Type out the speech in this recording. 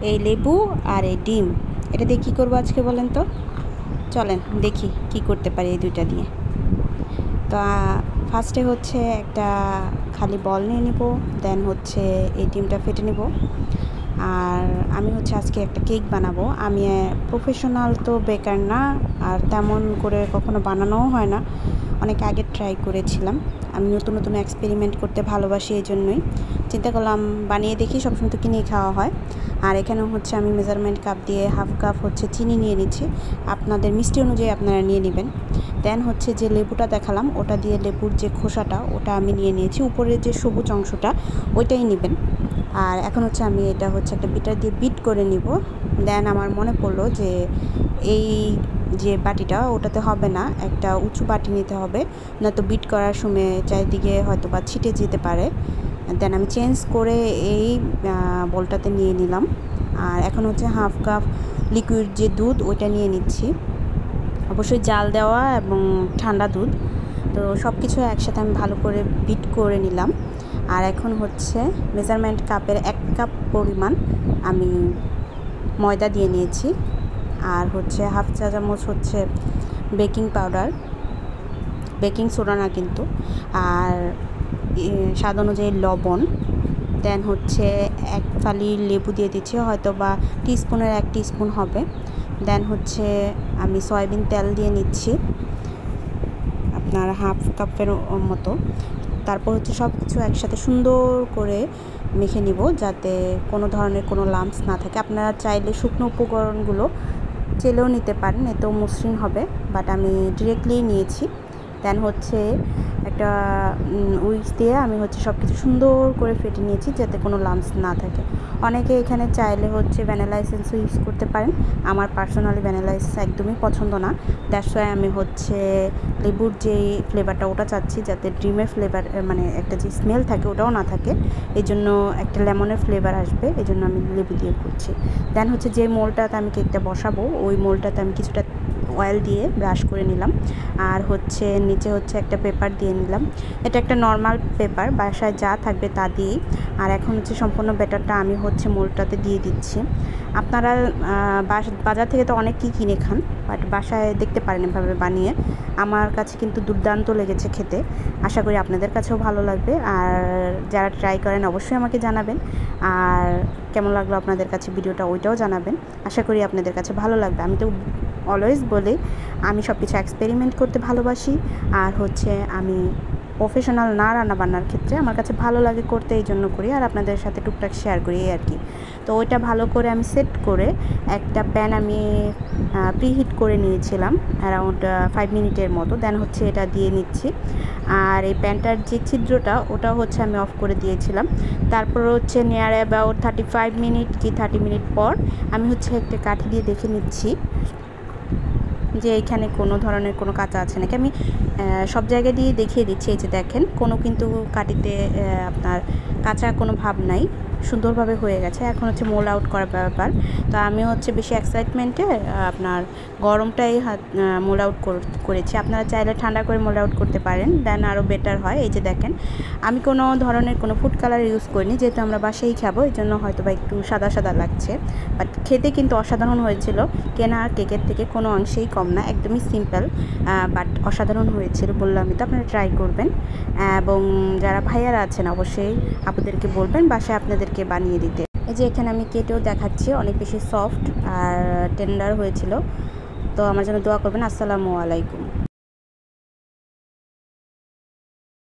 এই লেবু আর এই ডিম, এটা দিয়ে কী করবো আজকে বলেন তো? চলেন দেখি কি করতে পারি এই দুইটা দিয়ে। তো ফার্স্টে হচ্ছে একটা খালি বল নিয়ে নিব, দেন হচ্ছে এই ডিমটা ফেটে নিব। আর আমি হচ্ছে আজকে একটা কেক বানাবো। আমি প্রফেশনাল তো বেকার না, আর তেমন করে কখনো বানানোও হয় না, অনেক আগে ট্রাই করেছিলাম। আমি নতুন নতুন এক্সপেরিমেন্ট করতে ভালোবাসি, এই জন্যই চিন্তা করলাম বানিয়ে দেখি, সবসময় তো কিনেই খাওয়া হয়। আর এখানে হচ্ছে আমি মেজারমেন্ট কাপ দিয়ে হাফ কাপ হচ্ছে চিনি নিয়ে নিচ্ছি, আপনাদের মিষ্টি অনুযায়ী আপনারা নিয়ে নেবেন। দেন হচ্ছে যে লেবুটা দেখালাম ওটা দিয়ে, লেবুর যে খোসাটা ওটা আমি নিয়ে নিয়েছি, উপরের যে সবুজ অংশটা ওইটাই নেবেন। আর এখন হচ্ছে আমি এটা হচ্ছে একটা বিটার দিয়ে বিট করে নিব। দেন আমার মনে পড়লো যে এই যে বাটিটা ওটাতে হবে না, একটা উঁচু বাটি নিতে হবে, নয়তো বিট করার সময় চারিদিকে হয়তো বা ছিটে যেতে পারে। দেন আমি চেঞ্জ করে এই বলটাতে নিয়ে নিলাম। আর এখন হচ্ছে হাফ কাপ লিকুইড যে দুধ ওইটা নিয়ে নিচ্ছি, অবশ্যই জাল দেওয়া এবং ঠান্ডা দুধ। তো সব কিছু একসাথে আমি ভালো করে বিট করে নিলাম। আর এখন হচ্ছে মেজারমেন্ট কাপের 1 কাপ পরিমাণ আমি ময়দা দিয়ে নিয়েছি। আর হচ্ছে হাফ চা চামচ হচ্ছে বেকিং পাউডার, বেকিং সোডা না কিন্তু। আর স্বাদ অনুযায়ী লবণ। দেন হচ্ছে 1 ফালি লেবু দিয়ে দিচ্ছি, হয়তো বা টিস্পুনের 1 টিস্পুন হবে। দেন হচ্ছে আমি সয়াবিন তেল দিয়ে নিচ্ছি আপনার হাফ কাপের মতো। তারপর হচ্ছে সব কিছু একসাথে সুন্দর করে মেখে নিব, যাতে কোনো ধরনের কোনো লাম্পস না থাকে। আপনারা চাইলে শুকনো উপকরণগুলো চেলেও নিতে পারেন, এতেও মসৃণ হবে, বাট আমি ডিরেক্টলি নিয়েছি। দেন হচ্ছে একটা উইক্স দিয়ে আমি হচ্ছে সব কিছু সুন্দর করে ফেটে নিয়েছি, যাতে কোনো লাম্পস না থাকে। অনেকে এখানে চাইলে হচ্ছে ভ্যানিলা এসেন্সও ইউজ করতে পারেন। আমার পার্সোনালি ভ্যানিলা এসেন্স একদমই পছন্দ না, দ্যাটস ওয়াই আমি হচ্ছে লেবুর যে ফ্লেভারটা ওটা চাচ্ছি, যাতে ড্রিমের ফ্লেভার মানে একটা যে স্মেল থাকে ওটাও না থাকে, এই জন্য একটা লেমনের ফ্লেভার আসবে, এই জন্য আমি লেবু দিয়ে করছি। দেন হচ্ছে যে মোলটাতে আমি কেকটা বসাবো, ওই মোলটাতে আমি কিছুটা অয়েল দিয়ে ব্রাশ করে নিলাম। আর হচ্ছে নিচে হচ্ছে একটা পেপার দিয়ে নিলাম, এটা একটা নর্মাল পেপার, বাসায় যা থাকবে তা দিয়েই। আর এখন হচ্ছে সম্পূর্ণ ব্যাটারটা আমি হচ্ছে মোলটাতে দিয়ে দিচ্ছি। আপনারা বাজার থেকে তো অনেক কিনে খান, বাট বাসায় দেখতে পারেন এভাবে বানিয়ে। আমার কাছে কিন্তু দুর্দান্ত লেগেছে খেতে, আশা করি আপনাদের কাছেও ভালো লাগবে। আর যারা ট্রাই করেন অবশ্যই আমাকে জানাবেন, আর কেমন লাগলো আপনাদের কাছে ভিডিওটা ওইটাও জানাবেন। আশা করি আপনাদের কাছে ভালো লাগবে। আমি তো অলওয়েজ বলি আমি সব কিছু এক্সপেরিমেন্ট করতে ভালোবাসি, আর হচ্ছে আমি প্রফেশনাল না রান্নাবান্নার ক্ষেত্রে, আমার কাছে ভালো লাগে করতে, এই জন্য করি, আর আপনাদের সাথে টুকটাক শেয়ার করি এই আর কি। তো ওইটা ভালো করে আমি সেট করে একটা প্যান আমি প্রিহিট করে নিয়েছিলাম অ্যারাউন্ড 5 মিনিটের মতো। দেন হচ্ছে এটা দিয়ে নিচ্ছি। আর এই প্যানটার যে ছিদ্রটা ওটা হচ্ছে আমি অফ করে দিয়েছিলাম। তারপর হচ্ছে নিয়ার অ্যাবাউট 35 মিনিট কি 30 মিনিট পর আমি হচ্ছে একটা কাঠি দিয়ে দেখে নিচ্ছি যে এখানে কোনো ধরনের কোনো কাঁচা আছে নাকি। আমি সব জায়গায় দিয়ে দেখিয়ে দিচ্ছি, এই যে দেখেন কোনো কিন্তু কাঠিতে আপনার কাঁচা কোনো ভাব নাই, সুন্দরভাবে হয়ে গেছে। এখন হচ্ছে মোল্ড আউট করার ব্যাপার। তো আমি হচ্ছে বেশি এক্সাইটমেন্টে আপনার গরমটাই মোল্ড আউট করেছি, আপনারা চাইলে ঠান্ডা করে মোল্ড আউট করতে পারেন, দেন আরও বেটার হয়। এই যে দেখেন আমি কোনো ধরনের কোনো ফুড কালার ইউজ করিনি, যেহেতু আমরা বাসায় খাবো, এই জন্য হয়তো বা একটু সাদা সাদা লাগছে, বাট খেতে কিন্তু অসাধারণ হয়েছিল। কেনা কেকের থেকে কোনো অংশেই কম না, একদমই সিম্পল, বাট অসাধারণ হয়েছিল। বললামই তো, আপনারা ট্রাই করবেন। এবং যারা ভাইয়ারা আছেন অবশ্যই আপুদেরকে বলবেন বাসায় আপনাদেরকে বানিয়ে দিতে। এই যে এখানে আমি কেটেও দেখাচ্ছি, অনেক বেশি সফট আর টেন্ডার হয়েছিল। তো আমার জন্য দোয়া করবেন। আসসালামু আলাইকুম।